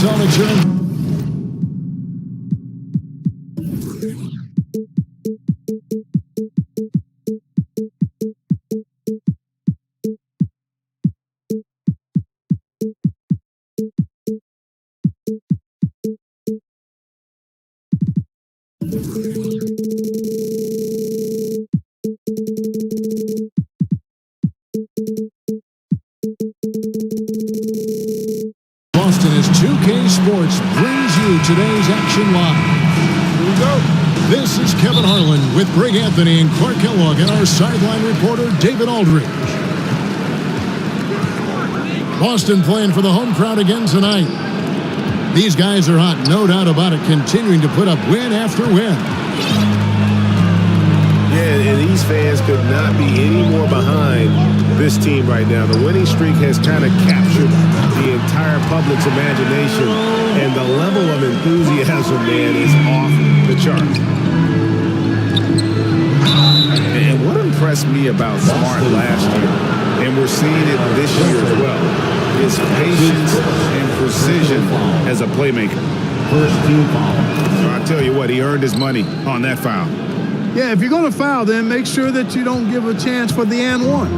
Celtics are in. Boston as 2K Sports brings you today's action live. Here we go. This is Kevin Harlan with Greg Anthony and Clark Kellogg and our sideline reporter David Aldridge. Boston playing for the home crowd again tonight. These guys are hot, no doubt about it, continuing to put up win after win. Yeah, and these fans could not be any more behind this team right now. The winning streak has kind of captured the entire public's imagination, and the level of enthusiasm, man, is off the charts. And what impressed me about Smart last year, and we're seeing it this year as well, is patience and precision as a playmaker. First team foul. So I tell you what, he earned his money on that foul. Yeah, if you're going to foul, then make sure that you don't give a chance for the and one.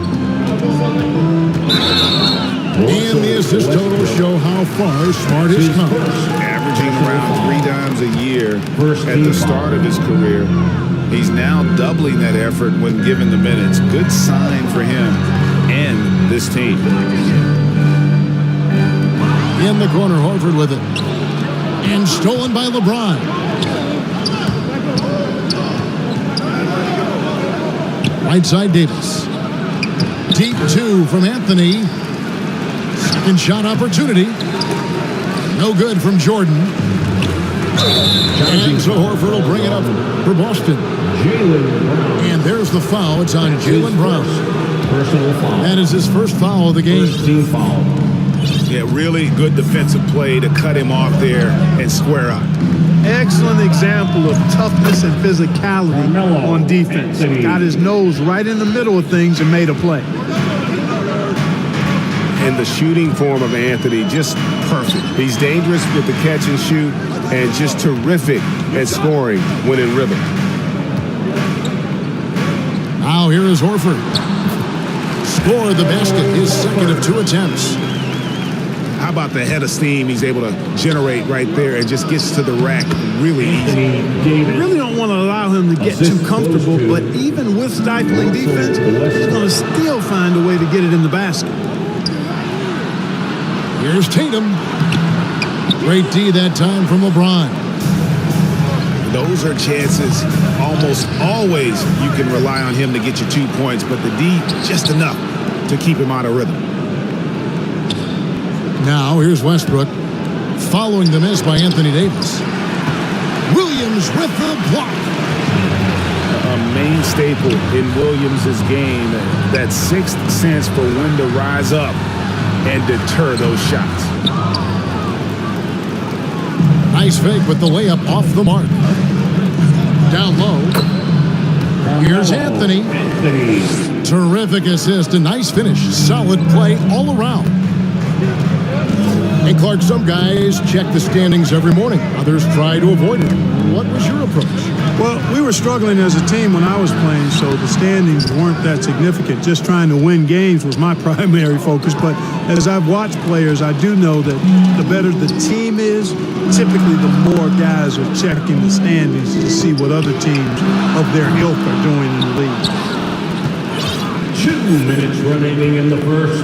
And the assist totals show how far Smart has come. Averaging around 3 times a year at the start of his career. He's now doubling that effort when given the minutes. Good sign for him and this team. In the corner, Horford with it. And stolen by LeBron. Right side, Davis. Deep 2 from Anthony. Second shot opportunity. No good from Jordan. And so Horford will bring it up for Boston. And there's the foul. It's on Jaylen Brown. Personal foul. That is his first foul of the game. First team foul. Yeah, really good defensive play to cut him off there and square up. Excellent example of toughness and physicality on defense. Got his nose right in the middle of things and made a play. And the shooting form of Anthony, just perfect. He's dangerous with the catch and shoot and just terrific at scoring when in rhythm. Now here is Horford. Scored the basket, his second of 2 attempts. How about the head of steam he's able to generate right there and just gets to the rack really easy. You really don't want to allow him to get too comfortable, but even with stifling defense, he's going to still find a way to get it in the basket. Here's Tatum. Great D that time from LeBron. Those are chances almost always you can rely on him to get you 2 points, but the D just enough to keep him out of rhythm. Now here's Westbrook. Following the miss by Anthony Davis. Williams with the block. A main staple in Williams' game, that sixth sense for when to rise up and deter those shots. Nice fake with the layup off the mark. Down low. Here's Anthony. Terrific assist, a nice finish. Solid play all around. And Clark, some guys check the standings every morning. Others try to avoid it. What was your approach? Well, we were struggling as a team when I was playing, so the standings weren't that significant. Just trying to win games was my primary focus. But as I've watched players, I do know that the better the team is, typically the more guys are checking the standings to see what other teams of their ilk are doing in the league. 2 minutes remaining in the first.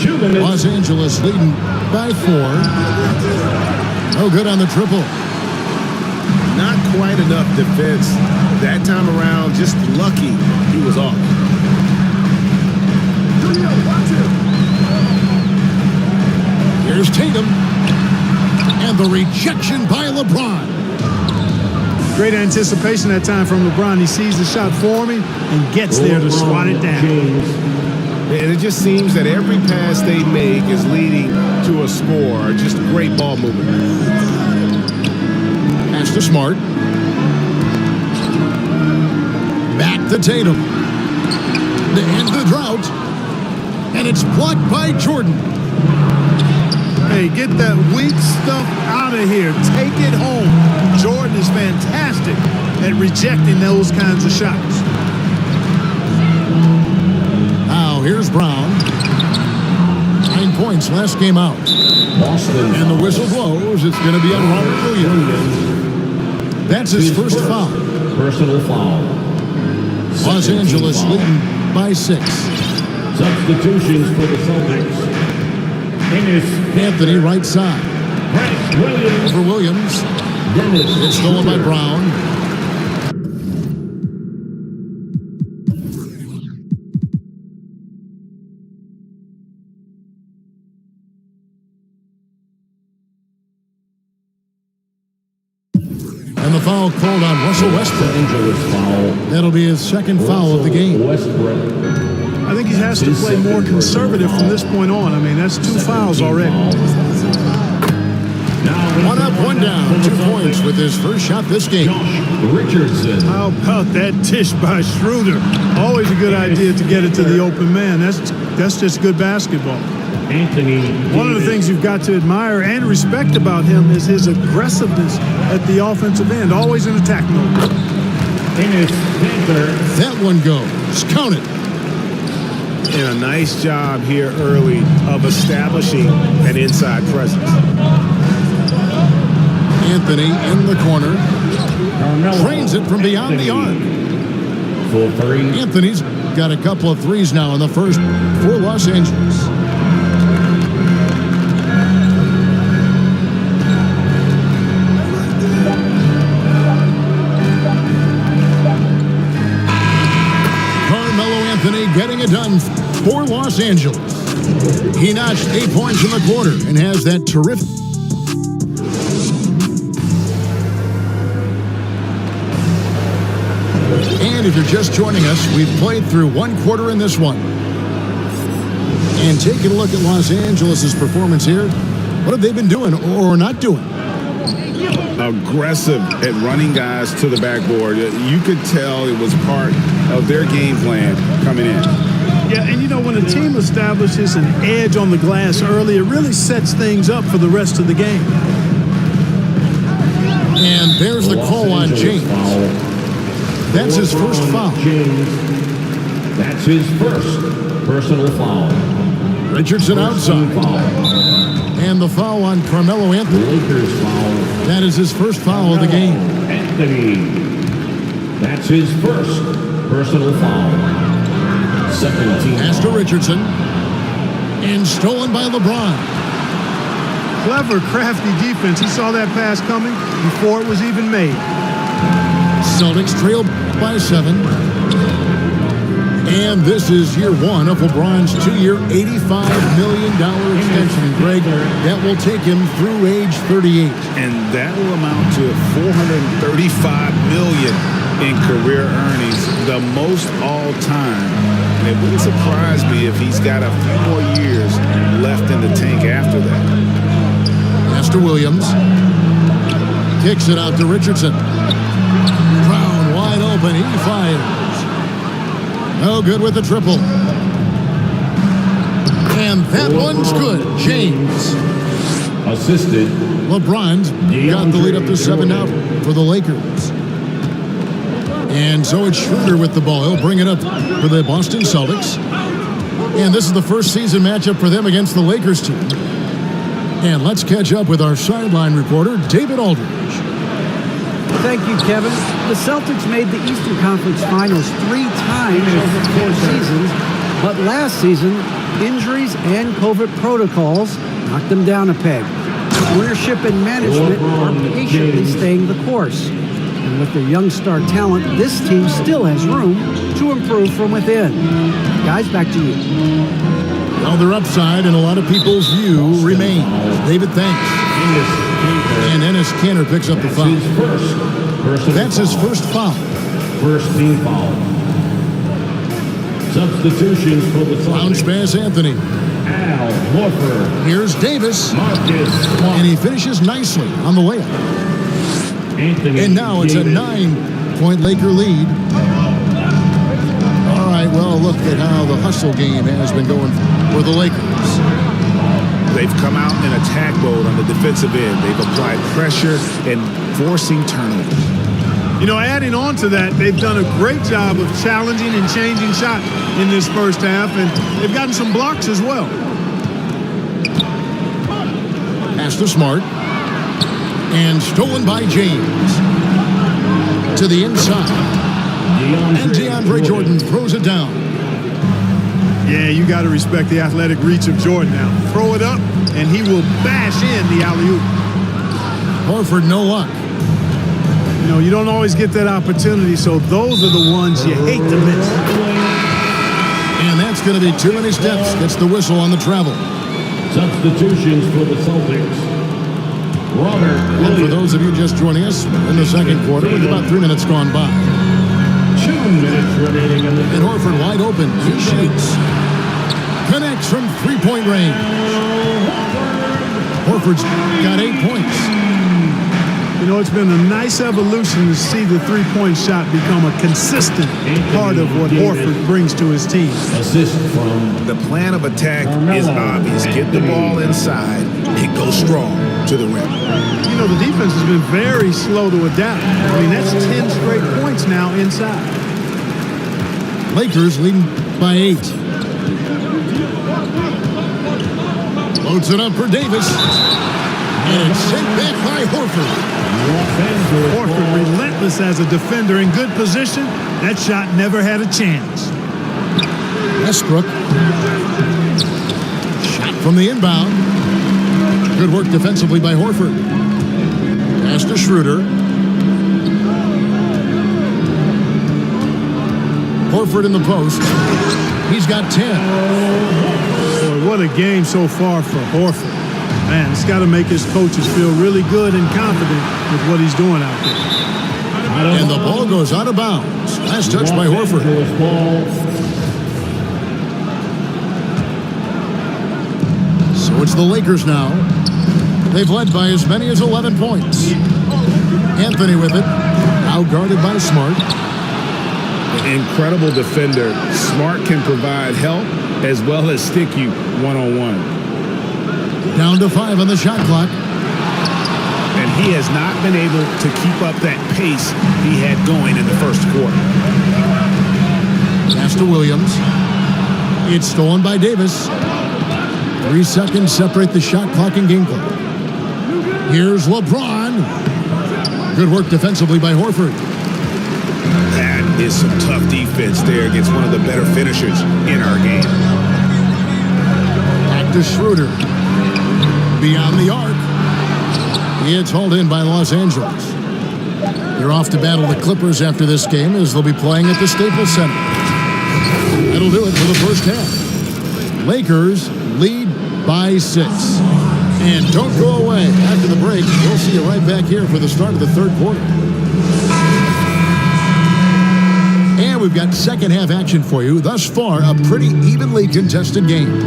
2 minutes. Los Angeles leading by 4. No good on the triple. Not quite enough defense that time around. Just lucky he was off. Here's Tatum. And the rejection by LeBron. Great anticipation that time from LeBron. He sees the shot forming and gets there to swat it down. And it just seems that every pass they make is leading to a score. Just great ball movement. Pass to Smart. Back to Tatum. To end the drought. And it's blocked by Jordan. Hey, get that weak stuff out of here. Take it home. Jordan is fantastic at rejecting those kinds of shots. Now here's Brown. 9 points last game out. Boston. And the whistle blows. It's going to be on Robert Williams. That's his first foul. Personal foul. Los Angeles leading by 6. Substitutions for the Celtics. Anthony right side. Williams. Over Williams. It's stolen by Brown. And the foul called on Russell Westbrook. That'll be his second foul of the game. I think he has to play more conservative from this point on. I mean, that's 2 fouls already. 1 up, 1 down. 2 points with his first shot this game. Richardson. How about that dish by Schroeder? Always a good idea to get it to the open man. That's just good basketball. Anthony. One of the things you've got to admire and respect about him is his aggressiveness at the offensive end. Always in attack mode. That one goes. Count it. And a nice job here early of establishing an inside presence. Anthony in the corner. Trains it from beyond the arc. For 3. Anthony's got a couple of threes now in the first for Los Angeles. Anthony getting it done for Los Angeles. He notched 8 points in the quarter and has that terrific. And if you're just joining us, we've played through 1 quarter in this one. And taking a look at Los Angeles' performance here, what have they been doing or not doing? Aggressive at running guys to the backboard. You could tell it was part of their game plan coming in. Yeah, and you know, when a team establishes an edge on the glass early, it really sets things up for the rest of the game. And there's the call on James. That's his first foul. That's his first personal foul. Richardson outside. And the foul on Carmelo Anthony. Lakers foul. That is his first foul of the game. Anthony. That's his first personal foul. Second team. Pass to Richardson. And stolen by LeBron. Clever, crafty defense. He saw that pass coming before it was even made. Celtics trail by 7. And this is year 1 of LeBron's 2-year, $85 million extension. And Greg, that will take him through age 38. And that will amount to $435 million in career earnings, the most all time. And it wouldn't surprise me if he's got a few more years left in the tank after that. Pass to Williams. Kicks it out to Richardson. Brown wide open. He fires. No good with the triple. And that one's good. James. Assisted. LeBron's got the lead up to 7 now for the Lakers. And so it's Schroeder with the ball. He'll bring it up for the Boston Celtics. And this is the first season matchup for them against the Lakers team. And let's catch up with our sideline reporter, David Aldridge. Thank you, Kevin. The Celtics made the Eastern Conference Finals 3 times over 4 seasons, but last season, injuries and COVID protocols knocked them down a peg. Ownership and management are patiently staying the course. And with their young star talent, this team still has room to improve from within. Guys, back to you. Well, their upside in a lot of people's view remains. David, thanks. And Ennis Kanter picks up the foul. That's his first foul. First team foul. Substitutions for the Bounce pass Anthony. Al Horford. Here's Davis. Markcesz. And he finishes nicely on the layup. Anthony. And now it's a 9-point Laker lead. All right, well, look at how the hustle game has been going for the Lakers. They've come out in attack mode on the defensive end. They've applied pressure and forcing turnovers. You know, adding on to that, they've done a great job of challenging and changing shots in this first half, and they've gotten some blocks as well. Pass to Smart. And stolen by James. To the inside. And DeAndre Jordan throws it down. Yeah, you got to respect the athletic reach of Jordan now. Throw it up, and he will bash in the alley-oop. Horford, no luck. You know, you don't always get that opportunity, so those are the ones you hate to miss. And that's going to be too many steps. Gets the whistle on the travel. Substitutions for the Celtics. Robert And for those of you just joining us in the second quarter, with about 3 minutes gone by. 2 minutes remaining in the And Horford wide open. He shakes. Connects from three-point range. Horford's got 8 points. You know, it's been a nice evolution to see the three-point shot become a consistent part of what Horford brings to his team. assist from The plan of attack is obvious. Get the ball inside and go strong to the rim. You know, the defense has been very slow to adapt. I mean, that's 10 straight points now inside. Lakers leading by 8. Loads it up for Davis. And it's sent back by Horford. Horford relentless as a defender in good position. That shot never had a chance. Westbrook. Shot from the inbound. Good work defensively by Horford. Pass to Schroeder. Horford in the post. He's got 10. Boy, what a game so far for Horford. Man, it's got to make his coaches feel really good and confident with what he's doing out there. And the ball goes out of bounds. Last touch by Horford. So it's the Lakers now. They've led by as many as 11 points. Anthony with it. Now guarded by Smart. Incredible defender. Smart can provide help as well as stick you one-on-one. Down to 5 on the shot clock. And he has not been able to keep up that pace he had going in the first quarter. Pass to Williams. It's stolen by Davis. 3 seconds separate the shot clock and game clock. Here's LeBron. Good work defensively by Horford. That is some tough defense there against one of the better finishers in our game. Back to Schroeder. Beyond the arc. It's hauled in by Los Angeles. They're off to battle the Clippers after this game as they'll be playing at the Staples Center. That'll do it for the first half. Lakers lead by 6. And don't go away. After the break, we'll see you right back here for the start of the third quarter. And we've got second half action for you. Thus far, a pretty evenly contested game.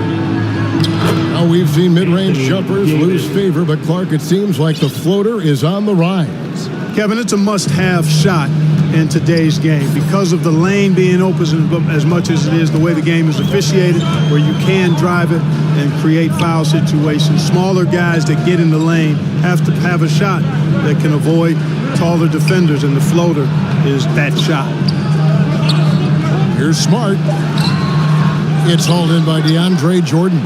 Now we've seen mid-range jumpers lose favor, but Clark, it seems like the floater is on the rise. Kevin, it's a must-have shot in today's game because of the lane being open as much as it is, the way the game is officiated, where you can drive it and create foul situations. Smaller guys that get in the lane have to have a shot that can avoid taller defenders, and the floater is that shot. Here's Smart. It's hauled in by DeAndre Jordan.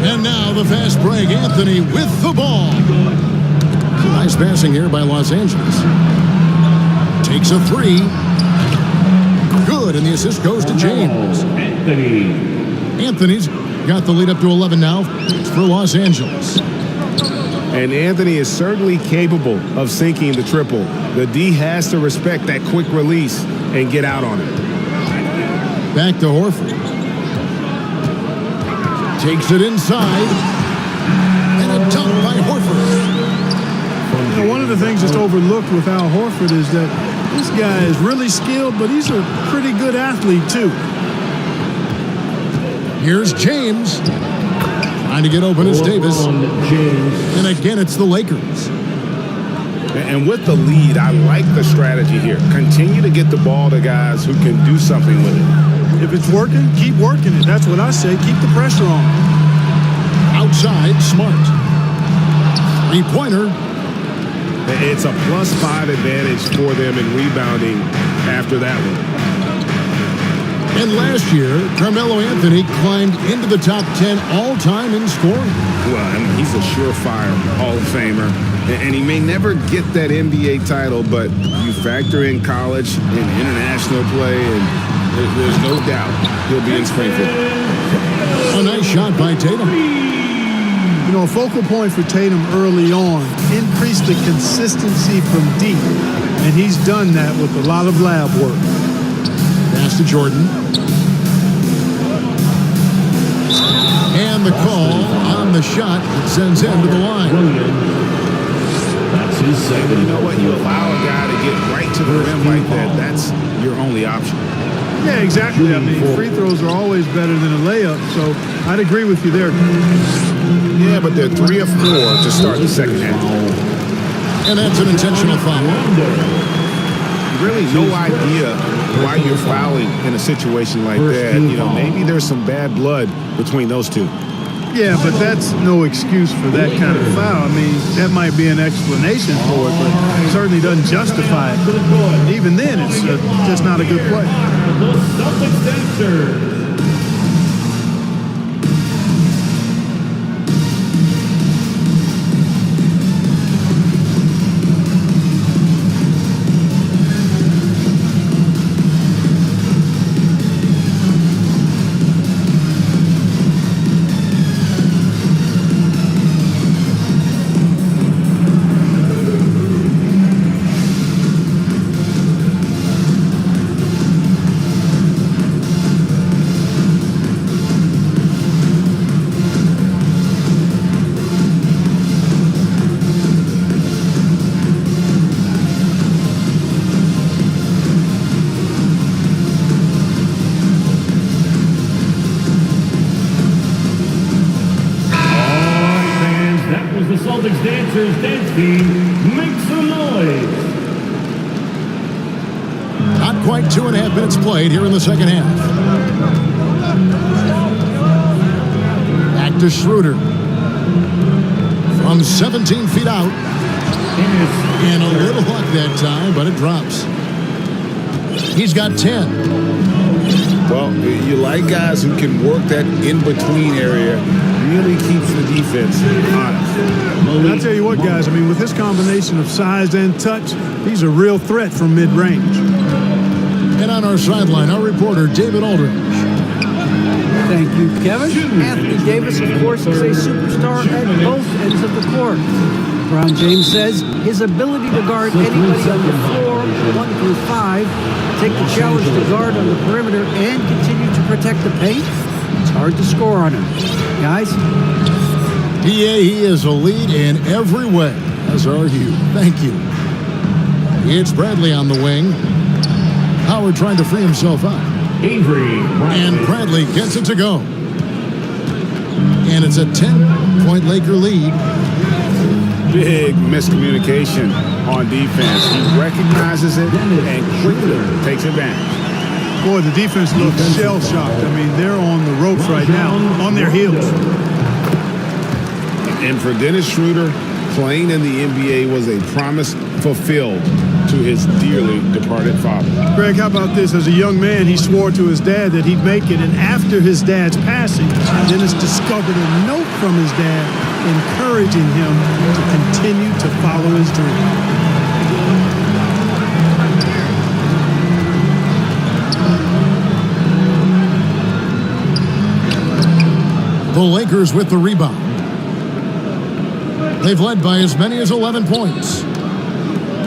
And now the fast break. Anthony with the ball. Nice passing here by Los Angeles. Takes a 3. Good, and the assist goes to James. Anthony's got the lead up to 11 now for Los Angeles. And Anthony is certainly capable of sinking the triple. The D has to respect that quick release and get out on it. Back to Horford. Takes it inside. And a dunk by Horford. You know, one of the things that's overlooked with Al Horford is that this guy is really skilled, but he's a pretty good athlete, too. Here's James. Trying to get open is Davis. And again, it's the Lakers. And with the lead, I like the strategy here. Continue to get the ball to guys who can do something with it. If it's working, keep working it. That's what I say. Keep the pressure on. outside, Smart. Three-pointer. It's a +5 advantage for them in rebounding after that one. And last year, Carmelo Anthony climbed into the top 10 all-time in scoring. Well, I mean, he's a surefire Hall of Famer. And he may never get that NBA title, but you factor in college and international play, and there's no doubt he'll be in Springfield. A nice shot by Tatum. You know, a focal point for Tatum early on, increase the consistency from deep. And he's done that with a lot of lab work. Pass to Jordan. And the call on the shot that sends him to the line. That's his second. You know what? You allow a guy to get right to the rim like that. That's your only option. Yeah, exactly. I mean, free throws are always better than a layup, so I'd agree with you there. Yeah, but they're 3 of 4 to start the second half. And that's an intentional foul. Really no idea why you're fouling in a situation like that. You know, maybe there's some bad blood between those two. Yeah, but that's no excuse for that kind of foul. I mean, that might be an explanation for it, but it certainly doesn't justify it. Even then, it's just not a good play. The Celtics answer. Dancers dance team, make some noise. Not quite 2.5 minutes played here in the second half. Back to Schroeder. From 17 feet out. And a little luck that time, but it drops. He's got 10. Well, you like guys who can work that in-between area. Really keeps the defense honest. And I'll tell you what, guys, I mean, with this combination of size and touch, he's a real threat from mid-range. And on our sideline, our reporter, David Aldridge. Thank you, Kevin. Anthony Davis, of course, is a superstar at both ends of the court. LeBron James says his ability to guard anybody on the floor, 1 through 5, take the challenge to guard on the perimeter, and continue to protect the paint, it's hard to score on him. Guys? PA, he is a lead in every way, as are you. Thank you. It's Bradley on the wing. Howard trying to free himself up. And Bradley gets it to go. And it's a 10-point Laker lead. Big miscommunication on defense. He recognizes it and quickly takes advantage. Boy, the defense looks shell-shocked. I mean, they're on the ropes right now, on their heels. And for Dennis Schroeder, playing in the NBA was a promise fulfilled to his dearly departed father. Greg, how about this? As a young man, he swore to his dad that he'd make it, and after his dad's passing, Dennis discovered a note from his dad encouraging him to continue to follow his dream. The Lakers with the rebound. They've led by as many as 11 points.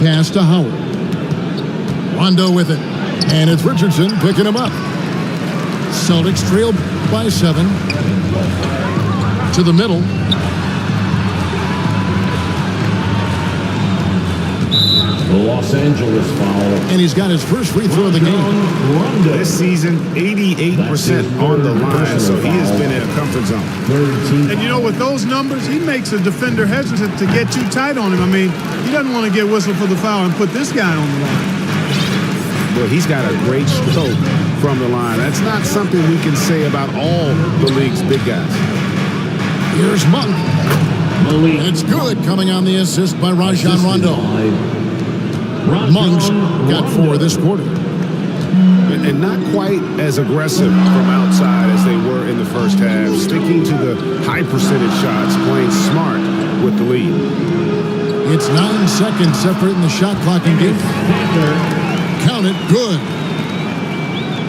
Pass to Howard. Rondo with it. And it's Richardson picking him up. Celtics trail by 7. To the middle. The Los Angeles foul. And he's got his first free throw of the game. This season, 88% on the line, so he has been in a comfort zone. And you know, with those numbers, he makes a defender hesitant to get too tight on him. I mean, he doesn't want to get whistled for the foul and put this guy on the line. Well, he's got a great stroke from the line. That's not something we can say about all the league's big guys. Here's Monk. It's good, coming on the assist by Rajon Rondo. Monk's got 4 this quarter. And not quite as aggressive from outside as they were in the first half. Sticking to the high percentage shots, playing smart with the lead. It's 9 seconds separating the shot clock and game. Count it, good.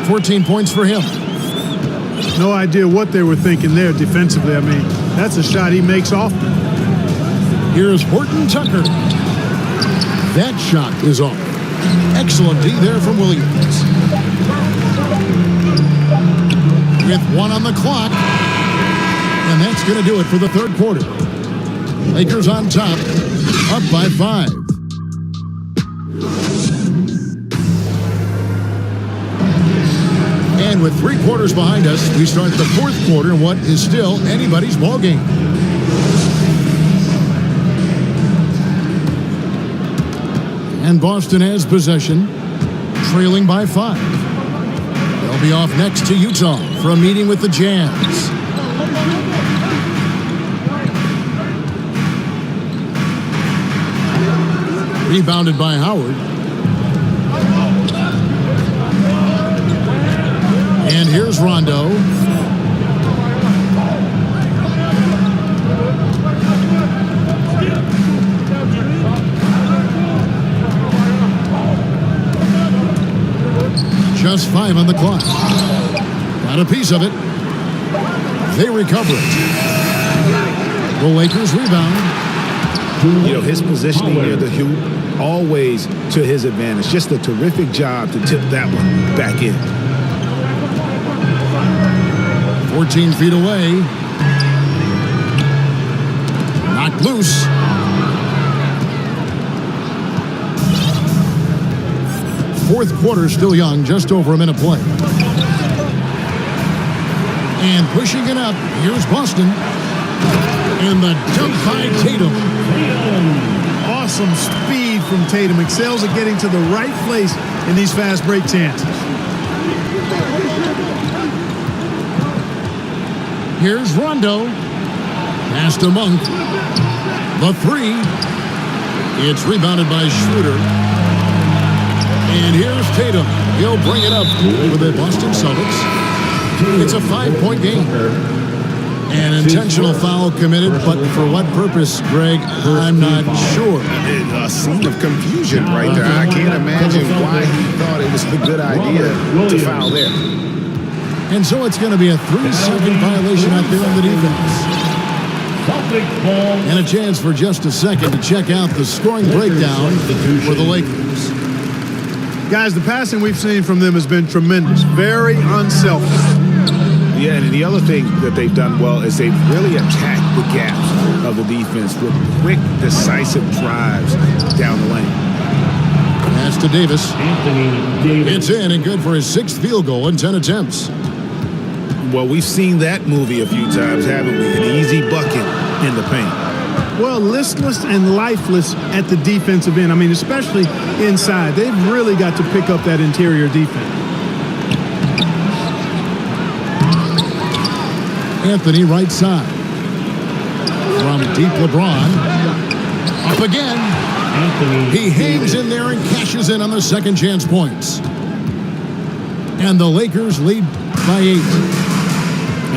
14 points for him. No idea what they were thinking there defensively. I mean, that's a shot he makes often. Here's Horton Tucker. That shot is off. Excellent D there from Williams. With 1 on the clock. And that's going to do it for the third quarter. Lakers on top, up by 5. And with 3 quarters behind us, we start the fourth quarter in what is still anybody's ballgame. And Boston has possession, trailing by 5. They'll be off next to Utah for a meeting with the Jazz. Rebounded by Howard. And here's Rondo. Just 5 on the clock. Got a piece of it. They recover it. The Lakers rebound. You know, his positioning near the hoop, always to his advantage. Just a terrific job to tip that one back in. 14 feet away. Knocked loose. Fourth quarter still young, just over a minute play. And pushing it up, here's Boston. And the dunk by Tatum. Awesome speed from Tatum. Excels at getting to the right place in these fast break chances. Here's Rondo. Pass to Monk. The 3. It's rebounded by Schroeder. And here's Tatum. He'll bring it up for the Boston Celtics. It's a 5-point game. An intentional foul committed, but for what purpose, Greg, I'm not sure. A scene of confusion right there. I can't imagine why he thought it was a good idea to foul there. And so it's going to be a 3-second violation out there on the defense. And a chance for just a second to check out the scoring breakdown for the Lakers. Guys, the passing we've seen from them has been tremendous. Very unselfish. Yeah, and the other thing that they've done well is they've really attacked the gaps of the defense with quick, decisive drives down the lane. Pass to Davis. Anthony Davis. It's in and good for his 6th field goal in 10 attempts. Well, we've seen that movie a few times, haven't we? An easy bucket in the paint. Well, listless and lifeless at the defensive end. I mean, especially inside. They've really got to pick up that interior defense. Anthony right side. From deep LeBron. Up again. Anthony He hangs in there and cashes in on the second chance points. And the Lakers lead by 8.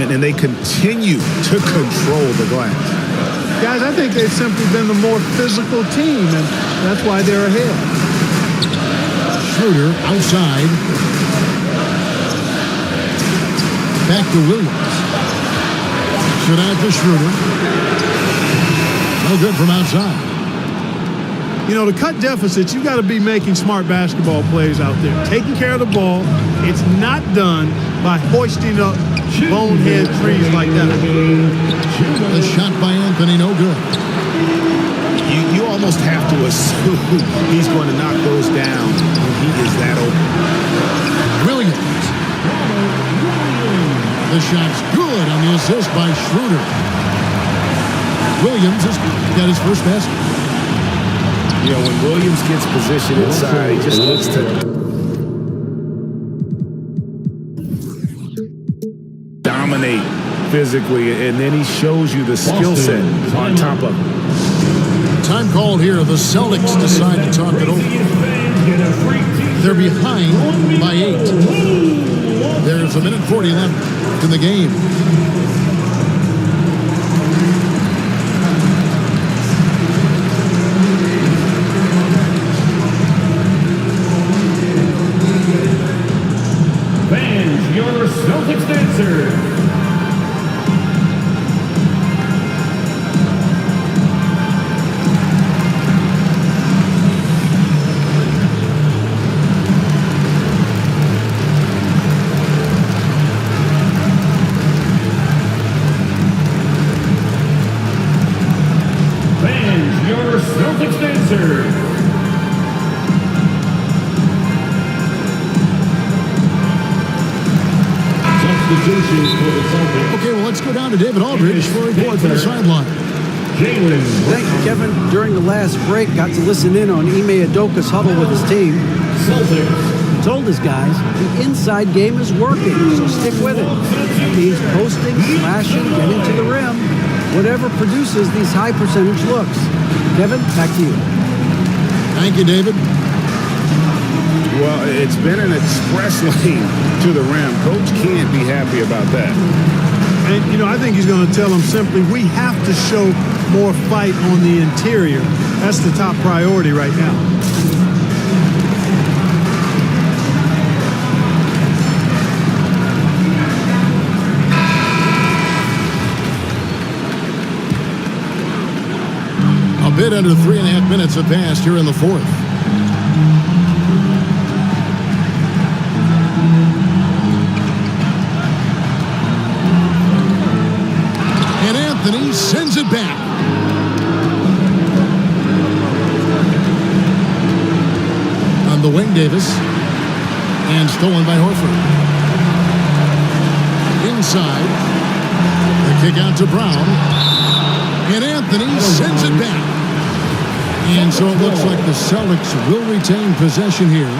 And they continue to control the glass. Guys, I think they've simply been the more physical team, and that's why they're ahead. Schroeder outside. Back to Williams. Should out to Schroeder. No good from outside. You know, to cut deficits, you've got to be making smart basketball plays out there. Taking care of the ball. It's not done by hoisting up bonehead threes like that. The shot by Anthony, no good. You almost have to assume he's going to knock those down when he is that open. Williams. The shot's good on the assist by Schroeder. Williams has got his first basket. You know, when Williams gets positioned inside, he just looks to dominate physically, and then he shows you the skill set on top of it. Time called here. The Celtics decide to talk it over. They're behind by 8. There's a minute 40 left in the game. Fans, your Celtics dancer. Celtics dancer. Substitutions for the Celtics. Okay, well, let's go down to David Aldridge for a report from the sideline. Thank you, Kevin. During the last break, got to listen in on Ime Udoka's huddle with his team. He told his guys the inside game is working, so stick with it. He's posting, slashing, getting to the rim, whatever produces these high percentage looks. Kevin, back to you. Thank you, David. Well, it's been an express lane to the rim. Coach can't be happy about that. And, you know, I think he's going to tell them simply, we have to show more fight on the interior. That's the top priority right now. A bit under 3.5 minutes have passed here in the fourth. And Anthony sends it back. On the wing, Davis. And stolen by Horford. Inside. The kick out to Brown. And Anthony sends it back. And so it looks like the Celtics will retain possession here.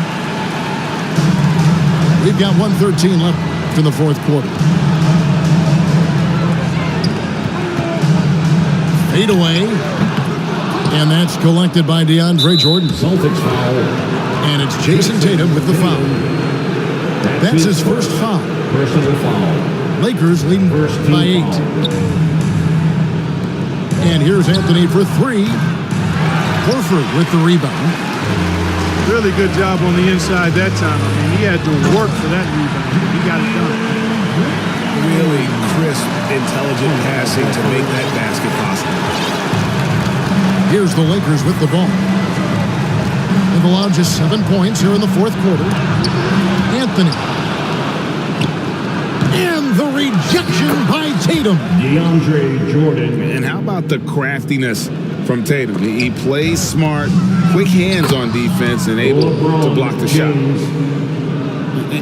We've got 1:13 left in the fourth quarter. Fade away. And that's collected by DeAndre Jordan. Celtics foul. And it's Jason Tatum with the foul. That's his first foul. Personal foul. Lakers leading by 8. And here's Anthony for 3. Horford with the rebound. Really good job on the inside that time. I mean, he had to work for that rebound. He got it done. Really crisp, intelligent passing to make that basket possible. Here's the Lakers with the ball. They've allowed just 7 points here in the fourth quarter. Anthony. And the rejection by Tatum. DeAndre Jordan. And how about the craftiness from Tatum? He plays smart, quick hands on defense, and able to block the shot.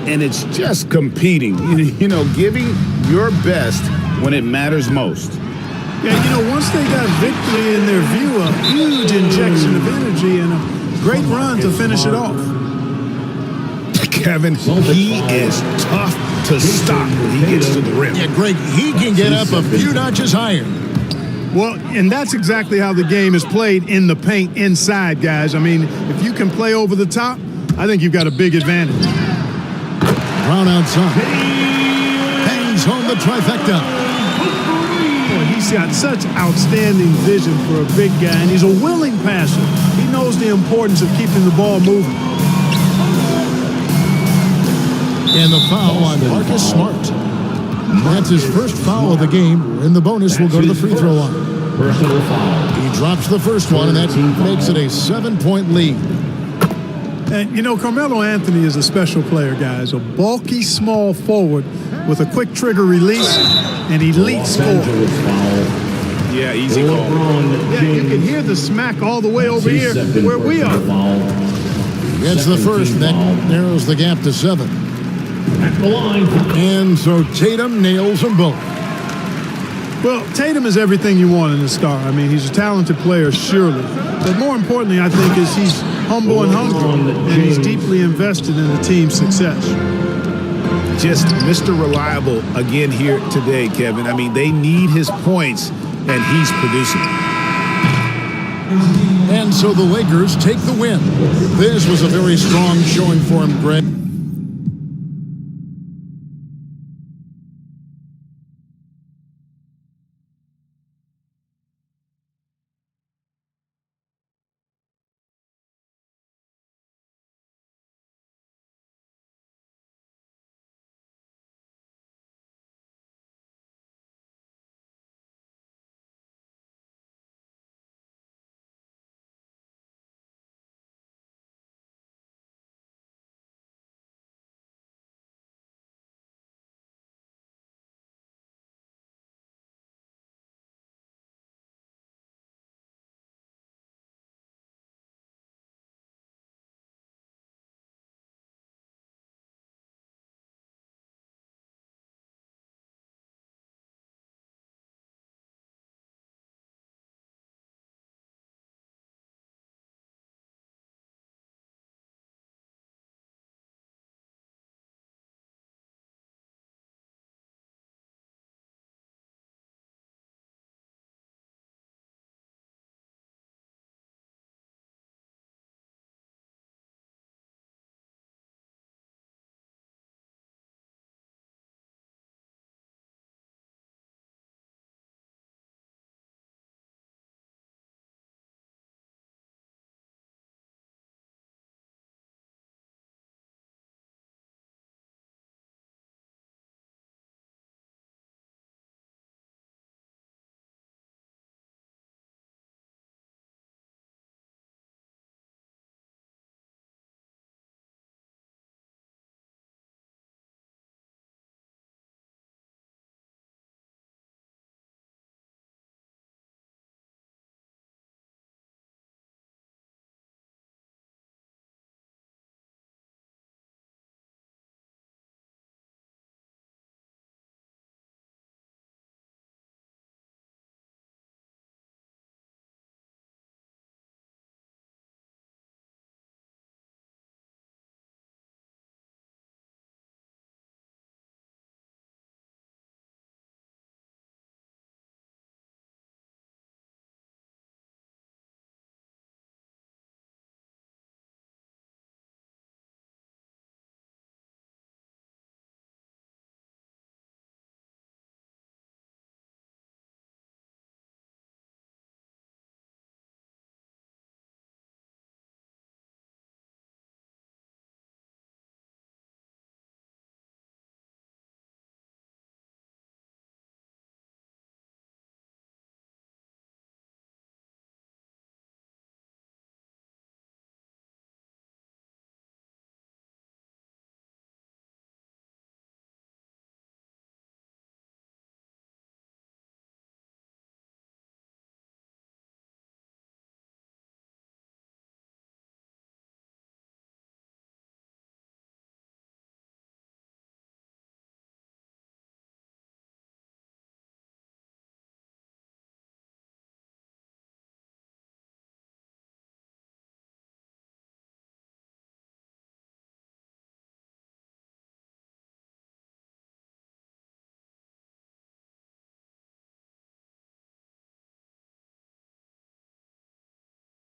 And it's just competing, you know, giving your best when it matters most. Yeah, you know, once they got victory in their view, a huge injection of energy and a great run to finish it off. Kevin, he is tough to stop when he gets to the rim. Yeah, Greg, he can get up a few notches higher. Well, and that's exactly how the game is played in the paint inside, guys. I mean, if you can play over the top, I think you've got a big advantage. Brown outside. Bangs home the trifecta. Boy, he's got such outstanding vision for a big guy, and he's a willing passer. He knows the importance of keeping the ball moving. And the foul on Markcesz Smart. That's his first foul of the game. In the bonus, will go to the free throw line. Personal foul. He drops the first one, and that makes it a 7-point lead. And, you know, Carmelo Anthony is a special player, guys. A bulky, small forward with a quick trigger release and elite score. Yeah, easy call. Yeah, you can hear the smack all the way over here where we are. Gets the first, and that narrows the gap to 7. At the line. And so Tatum nails them both. Well, Tatum is everything you want in a star. I mean, he's a talented player, surely. But more importantly, I think, is he's humble and hungry, and he's deeply invested in the team's success. just Mr. Reliable again here today, Kevin. I mean, they need his points, and he's producing. And so the Lakers take the win. This was a very strong showing for him, Greg.